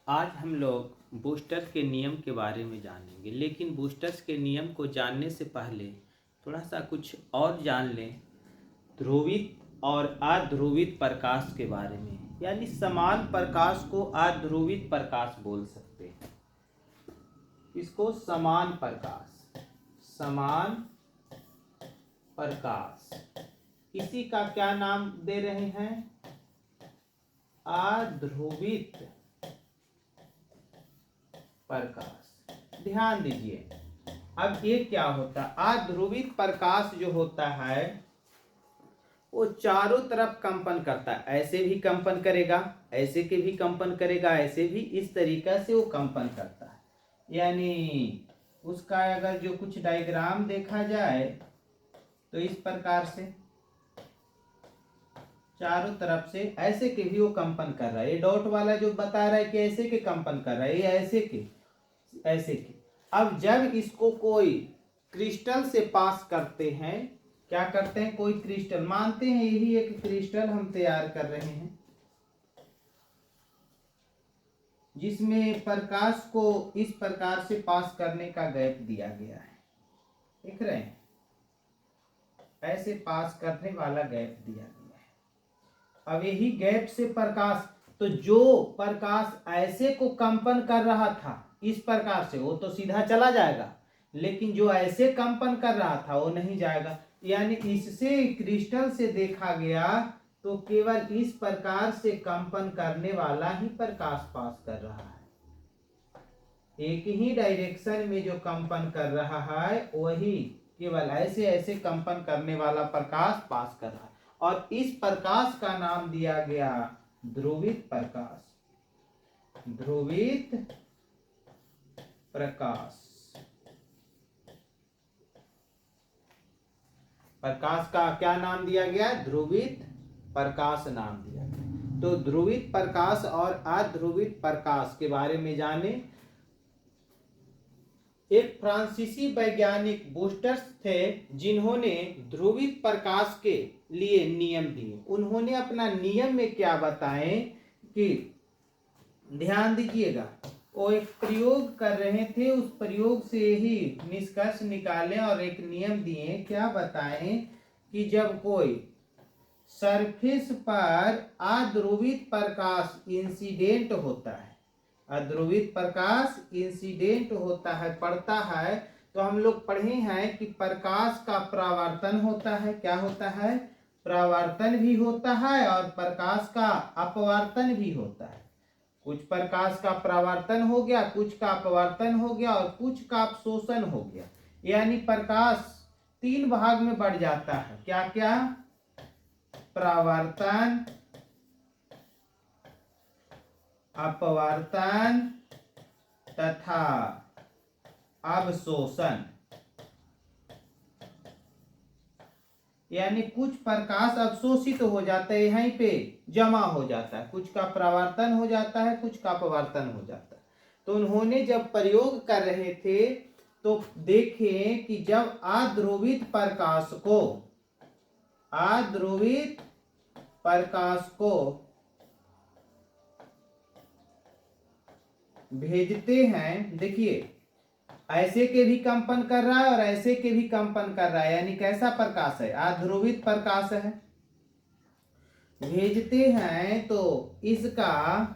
आज हम लोग बूस्टर के नियम के बारे में जानेंगे, लेकिन बूस्टर्स के नियम को जानने से पहले थोड़ा सा कुछ और जान लें ध्रुवित और अध्रुवित प्रकाश के बारे में। यानी समान प्रकाश को अध्रुवित प्रकाश बोल सकते हैं। इसको समान प्रकाश इसी का क्या नाम दे रहे हैं? अध्रुवित प्रकाश। ध्यान दीजिए, अब ये क्या होता है? अध्रुवित प्रकाश जो होता है वो चारों तरफ कंपन करता है। ऐसे भी कंपन करेगा, ऐसे के भी कंपन करेगा, ऐसे भी, इस तरीका से वो कंपन करता है। यानी उसका अगर जो कुछ डायग्राम देखा जाए तो इस प्रकार से चारों तरफ से ऐसे के भी वो कंपन कर रहा है। ये डॉट वाला जो बता रहा है कि ऐसे के कंपन कर रहा है, ये ऐसे के। अब जब इसको कोई क्रिस्टल से पास करते हैं, क्या करते हैं? कोई क्रिस्टल मानते हैं, यही एक क्रिस्टल हम तैयार कर रहे हैं जिसमें प्रकाश को इस प्रकार से पास करने का गैप दिया गया है। देख रहे हैं, ऐसे पास करने वाला गैप दिया गया है। अब यही गैप से प्रकाश, तो जो प्रकाश ऐसे को कंपन कर रहा था इस प्रकार से, वो तो सीधा चला जाएगा, लेकिन जो ऐसे कंपन कर रहा था वो नहीं जाएगा। यानी इससे क्रिस्टल से देखा गया तो केवल इस प्रकार से कंपन करने वाला ही प्रकाश पास कर रहा है। एक ही डायरेक्शन में जो कंपन कर रहा है वही केवल ऐसे ऐसे कंपन करने वाला प्रकाश पास कर रहा है, और इस प्रकाश का नाम दिया गया ध्रुवित प्रकाश। ध्रुवित प्रकाश, प्रकाश का क्या नाम दिया गया? ध्रुवित प्रकाश नाम दिया गया। तो ध्रुवित प्रकाश और अध्रुवित प्रकाश के बारे में जाने। एक फ्रांसीसी वैज्ञानिक बूस्टर्स थे जिन्होंने ध्रुवित प्रकाश के लिए नियम दिए। उन्होंने अपना नियम में क्या बताए कि ध्यान दीजिएगा, वो एक प्रयोग कर रहे थे, उस प्रयोग से ही निष्कर्ष निकाले और एक नियम दिए। क्या बताएं कि जब कोई सरफेस पर अध्रुवित प्रकाश इंसिडेंट होता है, अध्रुवित प्रकाश इंसिडेंट होता है, पड़ता है, तो हम लोग पढ़े हैं कि प्रकाश का परावर्तन होता है। क्या होता है? परावर्तन भी होता है और प्रकाश का अपवर्तन भी होता है। कुछ प्रकाश का परावर्तन हो गया, कुछ का अपवर्तन हो गया और कुछ का अवशोषण हो गया। यानी प्रकाश तीन भाग में बढ़ जाता है। क्या क्या? परावर्तन, अपवर्तन तथा अवशोषण। यानी कुछ प्रकाश अवशोषित हो जाता है, यहीं पे जमा हो जाता है, कुछ का परावर्तन हो जाता है, कुछ का अपवर्तन हो जाता है। तो उन्होंने जब प्रयोग कर रहे थे तो देखें कि जब अध्रुवित प्रकाश को भेजते हैं, देखिए ऐसे के भी कंपन कर रहा है और ऐसे के भी कंपन कर रहा है। यानी कैसा प्रकाश है? अध्रुवित प्रकाश है। भेजते हैं तो इसका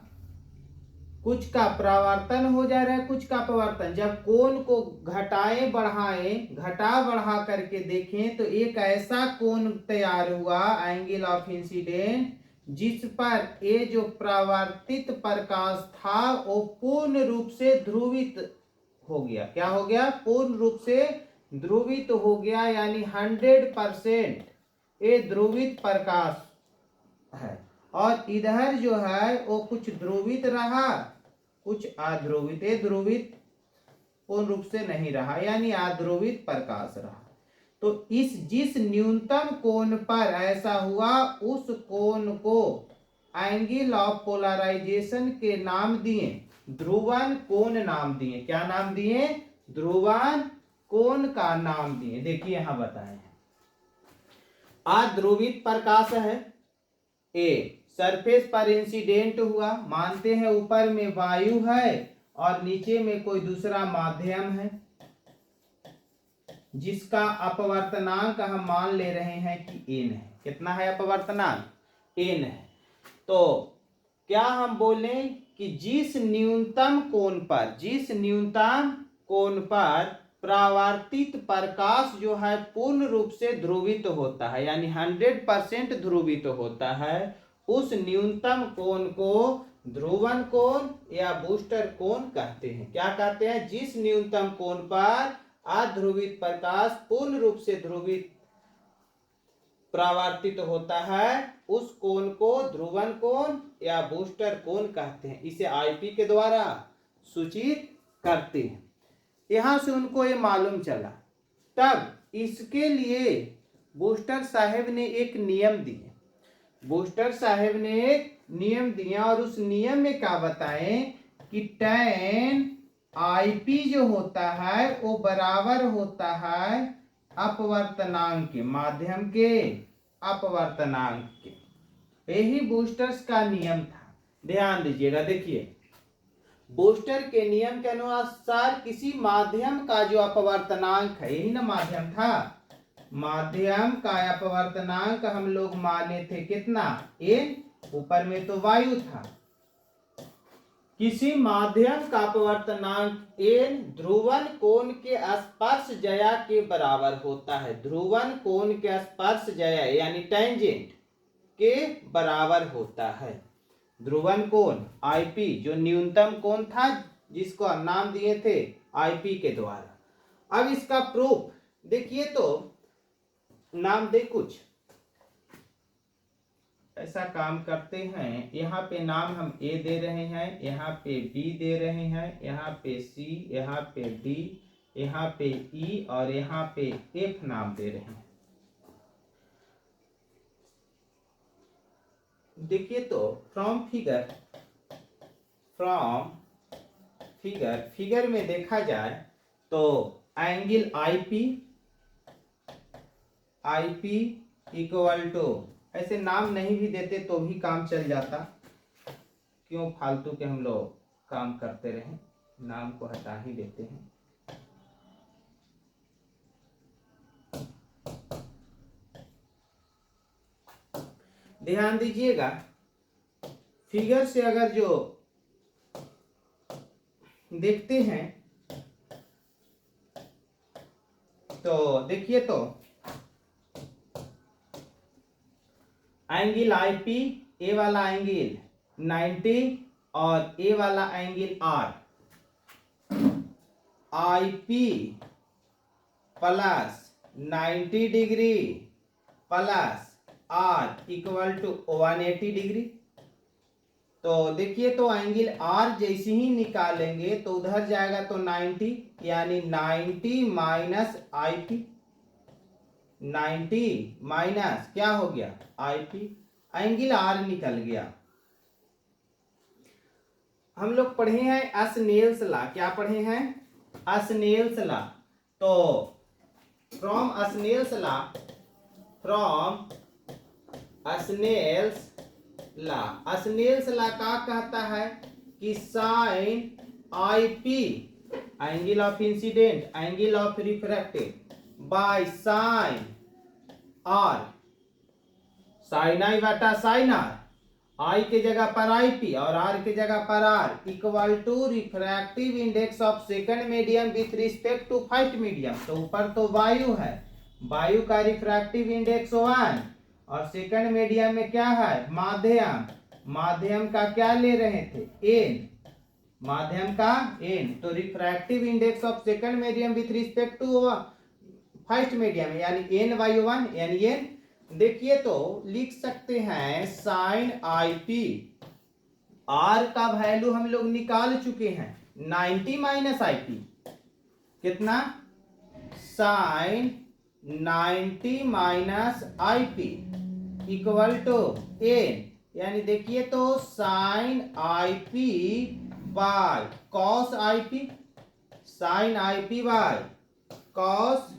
कुछ का परावर्तन हो जा रहा है, कुछ का अपवर्तन। जब कोण को घटाएं बढ़ाएं, घटा बढ़ा करके देखें तो एक ऐसा कोण तैयार हुआ, एंगल ऑफ इंसिडेंट, जिस पर ये जो परावर्तित प्रकाश था वो पूर्ण रूप से ध्रुवित हो गया। क्या हो गया? पूर्ण रूप से ध्रुवित हो गया। यानी 100% ये ध्रुवित प्रकाश है। और इधर जो है वो कुछ ध्रुवित रहा, कुछ अध्रुवित। ये ध्रुवित पूर्ण रूप से नहीं रहा, यानी अध्रुवित प्रकाश रहा। तो जिस न्यूनतम कोण पर ऐसा हुआ उस कोण को एंगल ऑफ पोलराइजेशन के नाम दिए ध्रुवन कोण नाम दिए। क्या नाम दिए? ध्रुवन कोण का नाम दिए। देखिए यहां बताए हैं, अध्रुवित प्रकाश है ए, सरफेस पर इंसिडेंट हुआ, मानते हैं ऊपर में वायु है और नीचे में कोई दूसरा माध्यम है जिसका अपवर्तनांक हम मान ले रहे हैं कि n है। कितना है अपवर्तनांक? n है। तो क्या हम बोले कि जिस न्यूनतम कोण पर परावर्तित प्रकाश जो है पूर्ण रूप से ध्रुवित होता है, यानी 100% ध्रुवित होता है, उस न्यूनतम कोण को ध्रुवन कोण या बूस्टर कोण कहते हैं। क्या कहते हैं? जिस न्यूनतम कोण पर अध्रुवित प्रकाश पूर्ण रूप से ध्रुवित परावर्तित होता है उस कोण को ध्रुवन कोण या बूस्टर कोण कहते हैं। इसे आईपी के द्वारा सूचित करते हैं। यहां से उनको ये मालूम चला, तब इसके लिए बूस्टर साहब ने एक नियम दिए। बूस्टर साहब ने एक नियम दिया और उस नियम में क्या बताएं कि tan आईपी जो होता है वो बराबर होता है अपवर्तनांक के, माध्यम के अपवर्तनांक के। यही बूस्टर्स का नियम था। ध्यान दीजिएगा, देखिए बूस्टर के नियम के अनुसार किसी माध्यम का जो अपवर्तनांक है, यही ना माध्यम था, माध्यम का अपवर्तनांक हम लोग माने थे कितना? n। ऊपर में तो वायु था। किसी माध्यम का अपवर्तनांक n ध्रुवन कोण के स्पर्श ज्या के बराबर होता है। ध्रुवन कोण के स्पर्श ज्या यानी टेंजेंट के बराबर होता है। ध्रुवन कोण आईपी जो न्यूनतम कोण था जिसको हम नाम दिए थे आईपी के द्वारा। अब इसका प्रूफ देखिए, तो नाम दे कुछ ऐसा काम करते हैं। यहाँ पे नाम हम ए दे रहे हैं, यहाँ पे बी दे रहे हैं, यहाँ पे सी, यहाँ पे डी, यहाँ पे ई और यहाँ पे एफ नाम दे रहे हैं। देखिए तो फिगर में देखा जाए तो एंगल आईपी इक्वल टू, ऐसे नाम नहीं भी देते तो भी काम चल जाता, क्यों फालतू के हम लोग काम करते रहे, नाम को हटा ही देते हैं। ध्यान दीजिएगा, फिगर से अगर जो देखते हैं तो देखिए तो एंगल आईपी, ए वाला एंगल 90 और ए वाला angle R, IP plus 90 degree plus R equal to 180 degree. तो देखिए तो एंगल आर जैसे ही निकालेंगे तो उधर जाएगा तो 90, यानी 90 माइनस आईपी, 90 माइनस क्या हो गया? आईपी, एंगल आर निकल गया। हम लोग पढ़े हैं स्नेल्स लॉ। क्या पढ़े हैं? Snell's law. तो from Snell's law Snell's law का कहता है कि sine IP angle of incident, angle of refracted by sine R, sine I बटा साइन आर, आई के जगह पर आईपी और आर के जगह पर R equal to refractive index of second medium with respect to first medium. तो ऊपर तो वायु है, वायु का रिफ्रैक्टिव इंडेक्स 1 और सेकंड मीडियम में क्या है? माध्यम, माध्यम का क्या ले रहे थे? n, माध्यम का n। तो refractive index of second medium with respect to first medium यानी n/1 यानी n। देखिए तो लिख सकते हैं साइन आईपी, आर का वैल्यू हम लोग निकाल चुके हैं 90 माइनस आईपी, कितना? Sine 90 minus IP equal to n, यानी देखिए तो sine IP by cos IP, sine IP by cos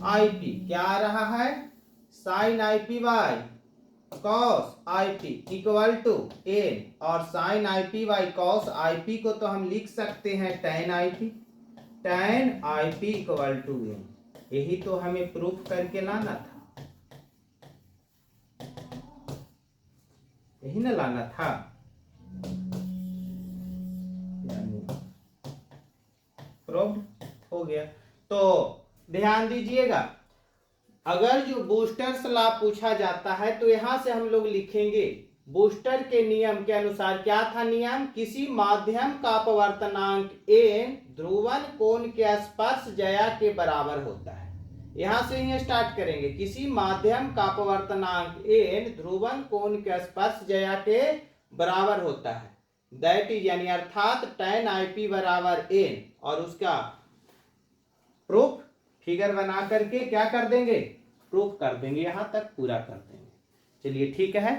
IP क्या आ रहा है? Sine IP by cos I P equal to N, और sine I P by cos I P को तो हम लिख सकते हैं tan I P, tan I P equal to N. यही तो हमें प्रूफ करके लाना था, यही ना लाना था। प्रूफ हो गया। तो ध्यान दीजिएगा, अगर जो बूस्टर्स लॉ पूछा जाता है तो यहां से हम लोग लिखेंगे बूस्टर के नियम के अनुसार। क्या था नियम? किसी माध्यम का अपवर्तनांक एन ध्रुवन कोण के स्पर्श ज्या के बराबर होता है। यहां से ही स्टार्ट करेंगे। किसी माध्यम का अपवर्तनांक एन ध्रुवन कोण के स्पर्श ज्या के बराबर होता है, दैट इज यानी अर्थात tan IP बराबर एन, और उसका प्रूफ फिगर बना करके क्या कर देंगे, प्रूफ कर देंगे, यहां तक पूरा कर देंगे। चलिए ठीक है।